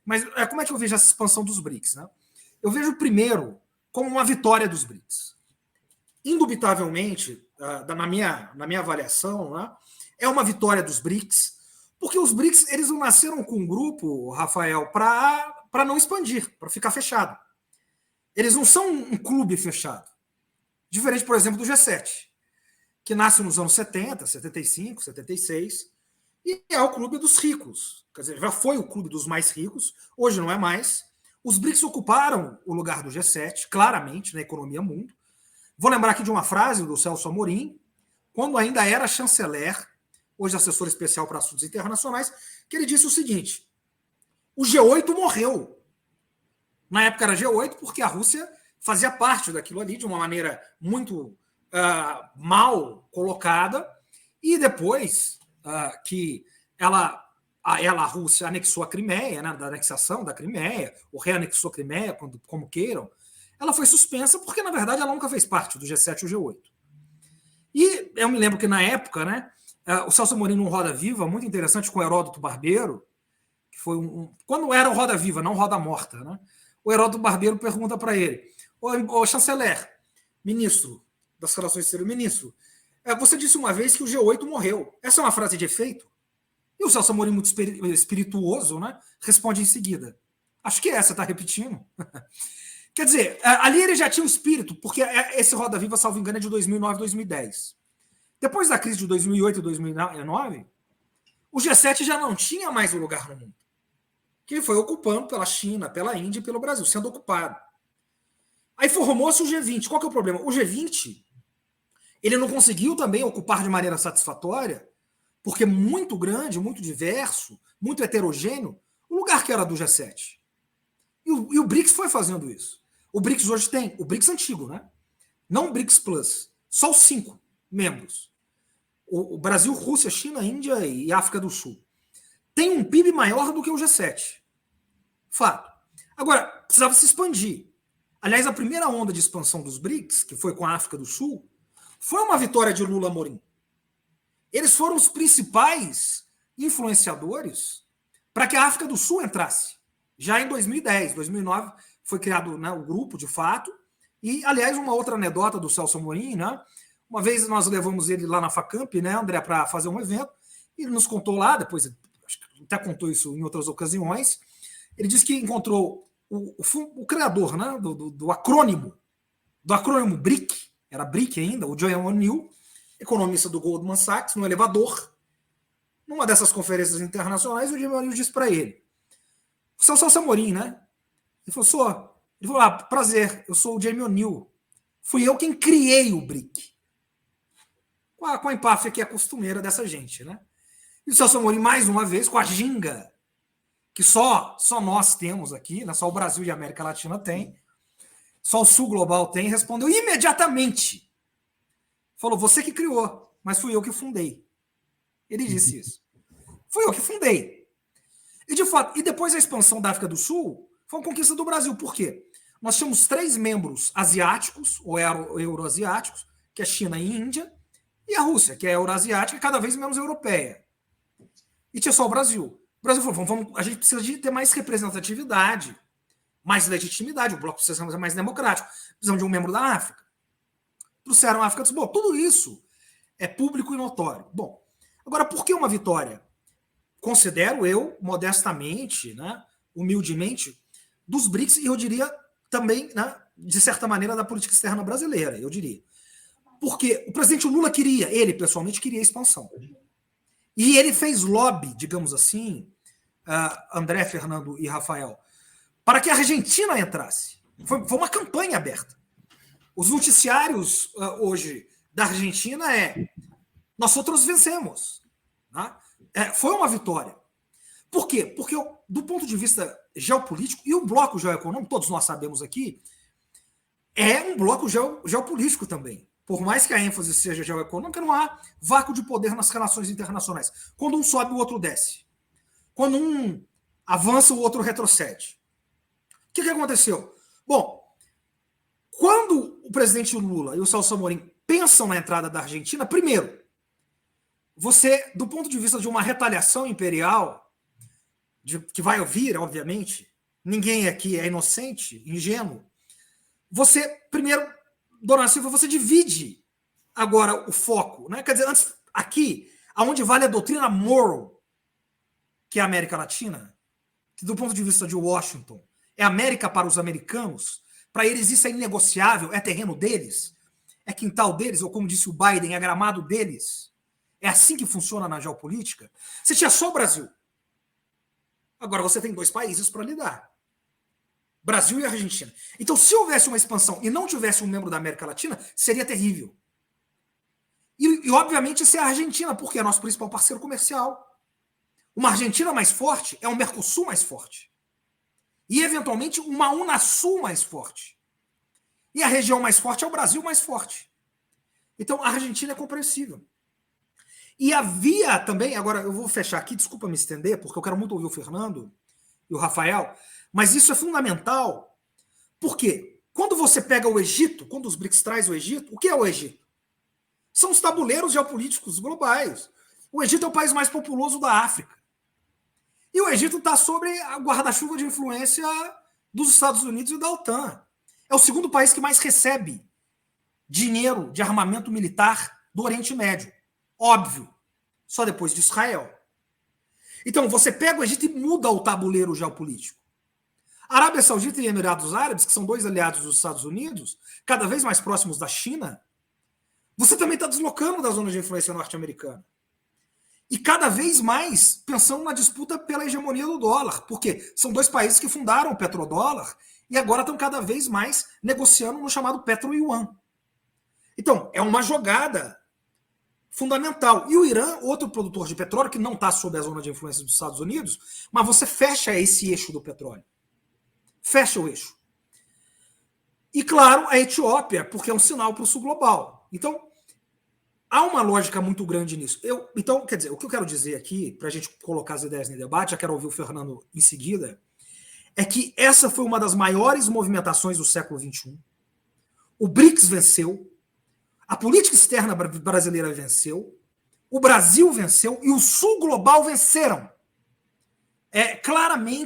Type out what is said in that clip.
Mas como é que eu vejo essa expansão dos BRICS? Né? Eu vejo primeiro como uma vitória dos BRICS. Indubitavelmente, na minha avaliação, né, é uma vitória dos BRICS, porque os BRICS eles não nasceram com um grupo, Rafael, para não expandir, para ficar fechado. Eles não são um clube fechado. Diferente, por exemplo, do G7, que nasce nos anos 70, 75, 76, e é o clube dos ricos. Quer dizer, já foi o clube dos mais ricos, hoje não é mais. Os BRICS ocuparam o lugar do G7, claramente, na economia mundo. Vou lembrar aqui de uma frase do Celso Amorim, quando ainda era chanceler, hoje assessor especial para assuntos internacionais, que ele disse o seguinte: o G8 morreu. Na época era G8 porque a Rússia fazia parte daquilo ali de uma maneira muito mal colocada, e depois que a Rússia anexou a Crimeia, né, da anexação da Crimeia, ou reanexou a Crimeia, como queiram, ela foi suspensa porque, na verdade, ela nunca fez parte do G7 ou G8. E eu me lembro que, na época, né, o Celso Amorim, num Roda Viva, muito interessante, com o Heródoto Barbeiro, que foi quando era o Roda Viva, não Roda Morta, né, o Heródoto Barbeiro pergunta para ele: ô chanceler, ministro das Relações Exteriores, ministro, você disse uma vez que o G8 morreu. Essa é uma frase de efeito? E o Celso Amorim, muito espirituoso, né, responde em seguida: acho que essa, está repetindo. Quer dizer, ali ele já tinha um espírito, porque esse Roda Viva, salvo engano, é de 2009, 2010. Depois da crise de 2008 e 2009, o G7 já não tinha mais o lugar no mundo, que ele foi ocupando pela China, pela Índia e pelo Brasil, sendo ocupado. Aí formou-se o G20. Qual que é o problema? O G20 ele não conseguiu também ocupar de maneira satisfatória, porque muito grande, muito diverso, muito heterogêneo, o lugar que era do G7. E o BRICS foi fazendo isso. O BRICS hoje tem, o BRICS antigo, né? Não o BRICS Plus, só os 5 membros. O Brasil, Rússia, China, Índia e África do Sul. Tem um PIB maior do que o G7. Fato. Agora, precisava se expandir. Aliás, a primeira onda de expansão dos BRICS, que foi com a África do Sul, foi uma vitória de Lula Amorim. Eles foram os principais influenciadores para que a África do Sul entrasse. Já em 2010, 2009, foi criado, né, o grupo, de fato. E, aliás, uma outra anedota do Celso Amorim, né? Uma vez nós levamos ele lá na FACAMP, né, André, para fazer um evento. Ele nos contou lá, depois acho que até contou isso em outras ocasiões. Ele disse que encontrou o criador, né, do acrônimo BRIC, era BRIC ainda, o Joel O'Neill, economista do Goldman Sachs, no elevador. Numa dessas conferências internacionais, o Joel O'Neill disse para ele: o Celso Amorim, né? Ele falou: ele falou: prazer, eu sou o Jamie O'Neill. Fui eu quem criei o BRIC. Com a empáfia que é costumeira dessa gente, né? E o Celso Amorim, mais uma vez, com a ginga que só nós temos aqui, né? Só o Brasil e a América Latina tem, só o Sul Global tem, respondeu imediatamente. Falou: você que criou, mas fui eu que fundei. Ele disse isso. Fui eu que fundei. E, de fato, e depois a expansão da África do Sul foi uma conquista do Brasil. Por quê? Nós tínhamos 3 membros asiáticos, ou euroasiáticos, que é China e Índia, e a Rússia, que é euroasiática e cada vez menos europeia. E tinha só o Brasil. O Brasil falou: a gente precisa de ter mais representatividade, mais legitimidade, o bloco precisa ser mais democrático, precisamos de um membro da África. Trouxeram a África do Sul. Bom, tudo isso é público e notório. Bom, agora, por que uma vitória? Considero eu, modestamente, né, humildemente, dos BRICS, e eu diria também, né, de certa maneira, da política externa brasileira, eu diria. Porque o presidente Lula ele pessoalmente queria expansão. E ele fez lobby, digamos assim, André, Fernando e Rafael, para que a Argentina entrasse. Foi uma campanha aberta. Os noticiários hoje da Argentina nós outros vencemos. Né? Foi uma vitória. Por quê? Porque, do ponto de vista geopolítico, e o bloco geoeconômico, todos nós sabemos aqui, é um bloco geopolítico também. Por mais que a ênfase seja geoeconômica, não há vácuo de poder nas relações internacionais. Quando um sobe, o outro desce. Quando um avança, o outro retrocede. O que aconteceu? Bom, quando o presidente Lula e o Celso Amorim pensam na entrada da Argentina, primeiro, você, do ponto de vista de uma retaliação imperial, que vai ouvir, obviamente, ninguém aqui é inocente, ingênuo. Você, primeiro, Dona Silva, você divide agora o foco, né? Quer dizer, antes, aqui, aonde vale a doutrina Monroe, que é a América Latina, que do ponto de vista de Washington, é América para os americanos, para eles isso é inegociável, é terreno deles, é quintal deles, ou como disse o Biden, é gramado deles. É assim que funciona na geopolítica. Você tinha só o Brasil. Agora você tem 2 países para lidar. Brasil e Argentina. Então, se houvesse uma expansão e não tivesse um membro da América Latina, seria terrível. E obviamente, isso é a Argentina, porque é nosso principal parceiro comercial. Uma Argentina mais forte é um Mercosul mais forte. E, eventualmente, uma Unasul mais forte. E a região mais forte é o Brasil mais forte. Então, a Argentina é compreensível. E havia também, agora eu vou fechar aqui, desculpa me estender, porque eu quero muito ouvir o Fernando e o Rafael, mas isso é fundamental. Por quê? Quando você pega o Egito, quando os BRICS traz o Egito, o que é o Egito? São os tabuleiros geopolíticos globais. O Egito é o país mais populoso da África. E o Egito está sobre a guarda-chuva de influência dos Estados Unidos e da OTAN. É o segundo país que mais recebe dinheiro de armamento militar do Oriente Médio. Óbvio. Só depois de Israel. Então, você pega o Egito e muda o tabuleiro geopolítico. Arábia Saudita e Emirados Árabes, que são 2 aliados dos Estados Unidos, cada vez mais próximos da China, você também está deslocando da zona de influência norte-americana. E cada vez mais pensando na disputa pela hegemonia do dólar, porque são 2 países que fundaram o petrodólar e agora estão cada vez mais negociando no chamado petro-yuan. Então, é uma jogada fundamental. E o Irã, outro produtor de petróleo, que não está sob a zona de influência dos Estados Unidos, mas você fecha esse eixo do petróleo. Fecha o eixo. E, claro, a Etiópia, porque é um sinal para o sul global. Então, há uma lógica muito grande nisso. Então, quer dizer, o que eu quero dizer aqui, para a gente colocar as ideias em debate, já quero ouvir o Fernando em seguida, é que essa foi uma das maiores movimentações do século XXI. O BRICS venceu, a política externa brasileira venceu, o Brasil venceu e o sul global venceram. Claramente